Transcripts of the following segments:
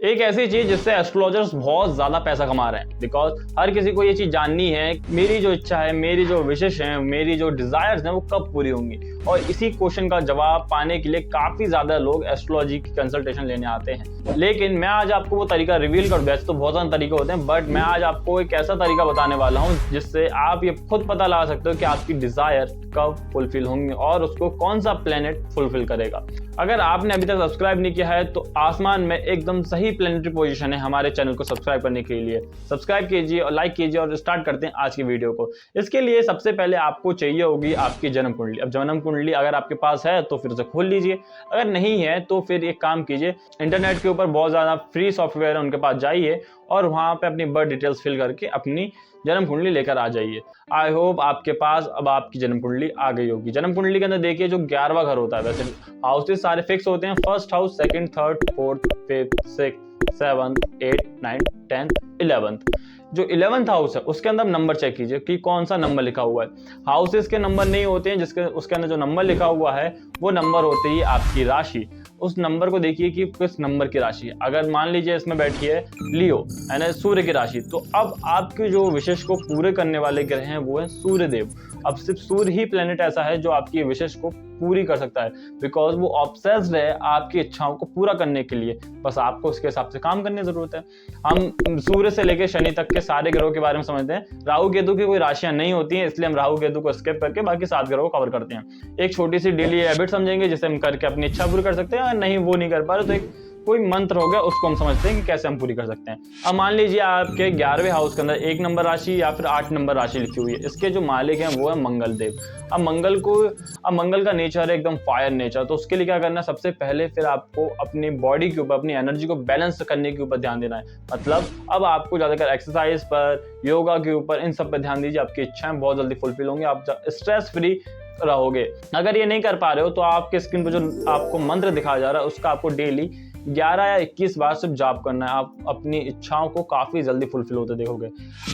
एक ऐसी चीज जिससे एस्ट्रोलॉजर्स बहुत ज्यादा पैसा कमा रहे हैं, बिकॉज हर किसी को ये चीज जाननी है मेरी जो इच्छा है, मेरी जो विशेष है, मेरी जो डिजायर्स हैं वो कब पूरी होंगी। और इसी क्वेश्चन का जवाब पाने के लिए काफी ज्यादा लोग एस्ट्रोलॉजी की कंसल्टेशन लेने आते हैं। लेकिन मैं आज आपको वो तरीका रिवील कर दूं। वैसे तो बहुत सारे तरीके होते हैं, बट मैं आज आपको एक ऐसा तरीका बताने वाला हूँ जिससे आप ये खुद पता लगा सकते हो कि आपकी डिजायर कब फुलफिल होंगी और उसको कौन सा प्लेनेट फुलफिल करेगा। अगर आपने अभी तक सब्सक्राइब नहीं किया है तो आसमान में एकदम सही प्लेनेटरी पोजीशन है हमारे चैनल को सब्सक्राइब करने के लिए। सब्सक्राइब कीजिए और लाइक कीजिए और स्टार्ट करते हैं आज की वीडियो को। इसके लिए सबसे पहले आपको चाहिए होगी आपकी जन्म कुंडली। अब जन्म कुंडली अगर आपके पास है तो फिर उसे खोल लीजिए, अगर नहीं है तो फिर एक काम कीजिए, इंटरनेट के ऊपर बहुत ज़्यादा फ्री सॉफ्टवेयर है, उनके पास जाइए और वहाँ पे अपनी बर्थ डिटेल्स फिल करके अपनी जन्म कुंडली लेकर आ जाइए। आई होप आपके पास अब आपकी जन्म कुंडली आ गई होगी। जन्म कुंडली के अंदर देखिए जो 11वां घर होता है, वैसे हाउसेस सारे फिक्स होते हैं, first house, second, third, fourth, fifth, sixth, 7th, 8th, 9th, 10th, 11th। जो 11th हाउस है उसके अंदर नंबर चेक कीजिए कि कौन सा नंबर लिखा हुआ है। हाउसेस के नंबर नहीं होते हैं, जिसके उसके अंदर जो नंबर लिखा हुआ है वो नंबर होती है आपकी राशि। उस नंबर को देखिए कि किस नंबर की राशि है। अगर मान लीजिए इसमें बैठी है लियो यानी सूर्य की राशि, तो अब आपकी जो विशेष को पूरे करने वाले ग्रह हैं वो है सूर्य देव। अब सिर्फ सूर्य ही प्लेनेट ऐसा है जो आपकी विशेष को पूरी कर सकता है, बिकॉज वो ऑब्सेस्ड है आपकी इच्छाओं को पूरा करने के लिए। बस आपको उसके हिसाब से काम करने की जरूरत है। हम सूर्य से लेकर शनि तक के सारे ग्रहों के बारे में समझते हैं। राहु केतु की कोई राशियां नहीं होती हैं, इसलिए हम राहु केतु को स्किप करके बाकी 7 ग्रहों को कवर करते हैं। एक छोटी सी डेली हैबिट समझेंगे जिसे हम करके अपनी इच्छा पूरी कर सकते हैं। अगर नहीं वो नहीं कर पा रहे तो एक कोई मंत्र हो गया, उसको हम समझते हैं कि कैसे हम पूरी कर सकते हैं। अब मान लीजिए आपके 11वें हाउस के अंदर 1 नंबर राशि या फिर 8 नंबर राशि लिखी हुई है। इसके जो मालिक हैं वो है मंगल देव। अब मंगल का नेचर है एकदम फायर नेचर, तो उसके लिए क्या करना है, सबसे पहले फिर आपको अपनी बॉडी के ऊपर, अपनी एनर्जी को बैलेंस करने के ऊपर ध्यान देना है। मतलब अब आपको ज्यादातर एक्सरसाइज पर, योगा के ऊपर, इन सब पर ध्यान दीजिए। आपकी इच्छाएं बहुत जल्दी फुलफिल होंगी, आप स्ट्रेस फ्री रहोगे। अगर ये नहीं कर पा रहे हो तो आपके स्क्रीन पर जो आपको मंत्र दिखाया जा रहा है उसका आपको डेली 11 या 21 बार सिर्फ जाप करना है। आप अपनी इच्छाओं को काफी जल्दी फुलफिल होते देखोगे।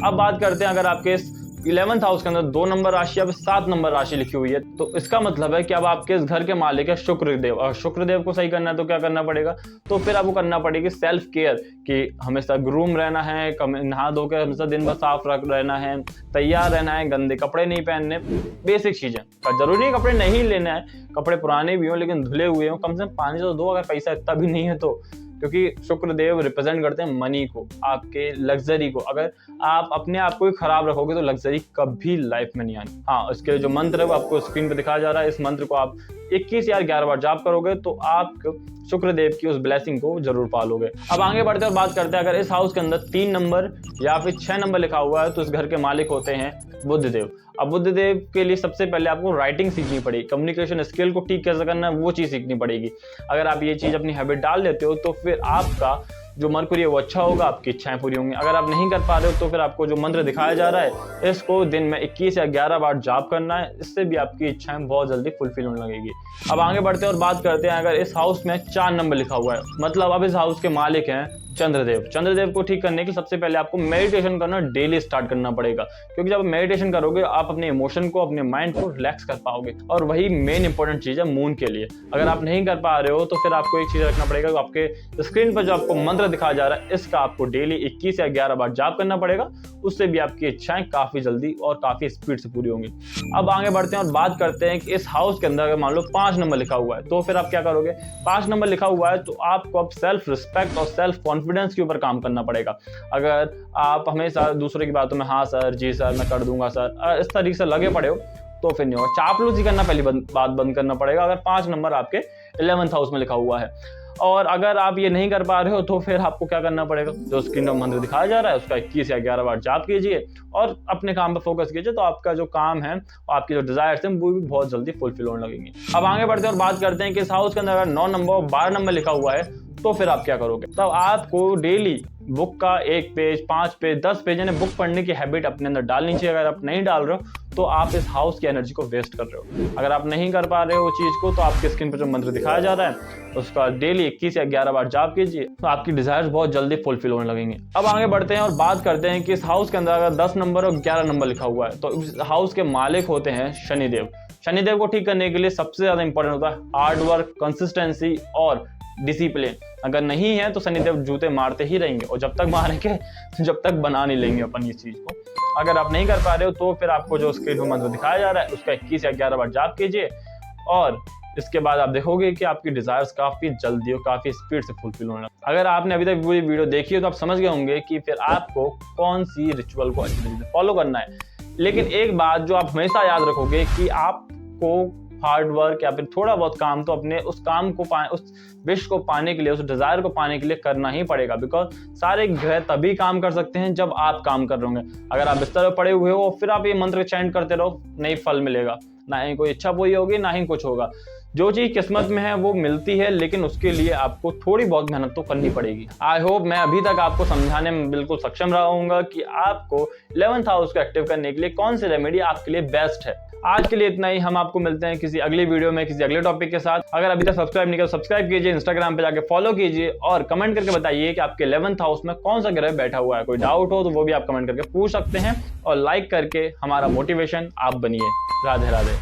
अब बात करते हैं अगर आपके 11th हाउस के अंदर 2 नंबर राशि या 7 नंबर राशि लिखी हुई है, तो इसका मतलब है कि अब आपके इस घर के मालिक है शुक्रदेव। और शुक्रदेव को सही करना है तो क्या करना पड़ेगा, तो फिर आपको करना पड़ेगी सेल्फ केयर, कि हमेशा ग्रूम रहना है, नहा धो के हमेशा दिन भर साफ रहना है, तैयार रहना है, गंदे कपड़े नहीं पहनने, बेसिक चीजें। जरूरी नहीं कपड़े नहीं लेना है, कपड़े पुराने भी हो लेकिन धुले हुए हो, कम से कम पानी तो दो अगर पैसा इतना भी नहीं है तो, क्योंकि शुक्रदेव रिप्रेजेंट करते हैं मनी को, आपके लग्जरी को। अगर आप अपने आप को ही खराब रखोगे तो लग्जरी कभी लाइफ में नहीं आनी। हाँ, इसके जो मंत्र है वो आपको स्क्रीन पे दिखाया जा रहा है। इस मंत्र को आप 21 या 11 बार जाप करोगे तो आप शुक्रदेव की उस ब्लेसिंग को जरूर पालोगे। अब आगे बढ़ते और बात करते हैं अगर इस हाउस के अंदर 3 नंबर या फिर 6 नंबर लिखा हुआ है तो इस घर के मालिक होते हैं बुधदेव। अब बुधदेव के लिए सबसे पहले आपको राइटिंग सीखनी पड़ेगी, कम्युनिकेशन स्किल को ठीक कैसे करना है वो चीज सीखनी पड़ेगी। अगर आप ये चीज अपनी हैबिट डाल लेते हो तो फिर आपका जो मरकुरी है वो अच्छा होगा, आपकी इच्छाएं पूरी होंगी। अगर आप नहीं कर पा रहे हो तो फिर आपको जो मंत्र दिखाया जा रहा है इसको दिन में 21 या 11 बार जाप करना है। इससे भी आपकी इच्छाएं बहुत जल्दी फुलफिल होने लगेगी। अब आगे बढ़ते हैं और बात करते हैं अगर इस हाउस में 4 नंबर लिखा हुआ है, मतलब अब इस हाउस के मालिक हैं चंद्रदेव। चंद्रदेव को ठीक करने के लिए सबसे पहले आपको मेडिटेशन करना डेली स्टार्ट करना पड़ेगा, क्योंकि जब मेडिटेशन करोगे आप अपने इमोशन को, अपने माइंड को रिलैक्स कर पाओगे। और वही मेन इंपॉर्टेंट चीज है मून के लिए। अगर आप नहीं कर पा रहे हो तो फिर आपको एक चीज रखना पड़ेगा, तो आपके स्क्रीन पर जो आपको मंत्र दिखाया जा रहा है इसका आपको डेली 21 या 11 बार जाप करना पड़ेगा। उससे भी आपकी इच्छाएं काफी जल्दी और काफी स्पीड से पूरी होंगी। अब आगे बढ़ते हैं और बात करते हैं कि इस हाउस के अंदर अगर मान लो 5 नंबर लिखा हुआ है तो फिर आप क्या करोगे। 5 नंबर लिखा हुआ है तो आपको अब सेल्फ रिस्पेक्ट और सेल्फ कॉन्फिडेंस के ऊपर काम करना पड़ेगा। अगर आप हमेशा दूसरे की बातों में हाँ सर, जी सर, मैं कर दूंगा सर, इस तरीके से लगे पड़े हो तो फिर नहीं होगा। चापलूसी करना पहली बात बंद करना पड़ेगा अगर 5 नंबर आपके 11th हाउस में लिखा हुआ है। और अगर आप ये नहीं कर पा रहे हो तो फिर आपको क्या करना पड़ेगा, जो स्क्रीन पर मंत्र दिखाया जा रहा है उसका 21 या 11 बार जाप कीजिए और अपने काम पर फोकस कीजिए, तो आपका जो काम है, आपकी जो डिजायर्स हैं वो भी बहुत जल्दी फुलफिल होने लगेंगे। अब आगे बढ़ते हैं और बात करते हैं कि इस हाउस के अंदर अगर 9 नंबर और 12 नंबर लिखा हुआ है तो फिर आप क्या करोगे। तब आपको डेली बुक का 1 पेज, 5 पेज, 10 पेज यानी बुक पढ़ने की हैबिट अपने अंदर डालनी चाहिए। अगर आप नहीं डाल रहे हो तो आप इस हाउस की एनर्जी को वेस्ट कर रहे हो। अगर आप नहीं कर पा रहे हो चीज को तो आपके स्क्रीन पर जो मंत्र दिखाया जा रहा है उसका डेली 21 या 11 बार जाप कीजिए, तो आपकी डिजायर्स बहुत जल्दी फुलफिल होने लगेंगे। अब आगे बढ़ते हैं और बात करते हैं कि इस हाउस के अंदर अगर 10 नंबर और 11 नंबर लिखा हुआ है तो इस हाउस के मालिक होते हैं शनिदेव। शनिदेव को ठीक करने के लिए सबसे ज्यादा इंपॉर्टेंट होता है हार्ड वर्क, कंसिस्टेंसी और डिसिप्लिन। अगर नहीं है तो शनिदेव जूते मारते ही रहेंगे, और जब तक मारेंगे जब तक बना नहीं लेंगे अपन इस चीज को। अगर आप नहीं कर पा रहे हो तो फिर आपको जो स्क्रीन पर मंत्र दिखाया जा रहा है उसका 21 या 11 बार जाप कीजिए, और इसके बाद आप देखोगे कि आपकी डिजायर्स काफी जल्दी और काफी स्पीड से फुलफिल होने लगे। अगर आपने अभी तक पूरी वीडियो देखी है तो आप समझ गए होंगे कि फिर आपको कौन सी रिचुअल को अच्छी तरीके से फॉलो करना है। लेकिन एक बात जो आप हमेशा याद रखोगे कि आपको हार्ड वर्क या फिर थोड़ा बहुत काम तो अपने उस काम को उस विश को पाने के लिए, उस डिजायर को पाने के लिए करना ही पड़ेगा। बिकॉज सारे ग्रह तभी काम कर सकते हैं जब आप काम कर रहे होंगे। अगर आप बिस्तर पर पड़े हुए हो फिर आप ये मंत्र चैंट करते रहो, नहीं फल मिलेगा, ना ही कोई इच्छा पूरी होगी, ना ही कुछ होगा। जो चीज किस्मत में है वो मिलती है, लेकिन उसके लिए आपको थोड़ी बहुत मेहनत तो करनी पड़ेगी। आई होप मैं अभी तक आपको समझाने में बिल्कुल सक्षम रहा हूँ कि आपको 11th हाउस को एक्टिव करने के लिए कौन सी रेमेडी आपके लिए बेस्ट है। आज के लिए इतना ही। हम आपको मिलते हैं किसी अगली वीडियो में किसी अगले टॉपिक के साथ। अगर अभी तक सब्सक्राइब नहीं किया तो सब्सक्राइब कीजिए, इंस्टाग्राम पे जाके फॉलो कीजिए, और कमेंट करके बताइए कि आपके 11th हाउस में कौन सा ग्रह बैठा हुआ है। कोई डाउट हो तो वो भी आप कमेंट करके पूछ सकते हैं, और लाइक करके हमारा मोटिवेशन आप बनिए। राधे राधे।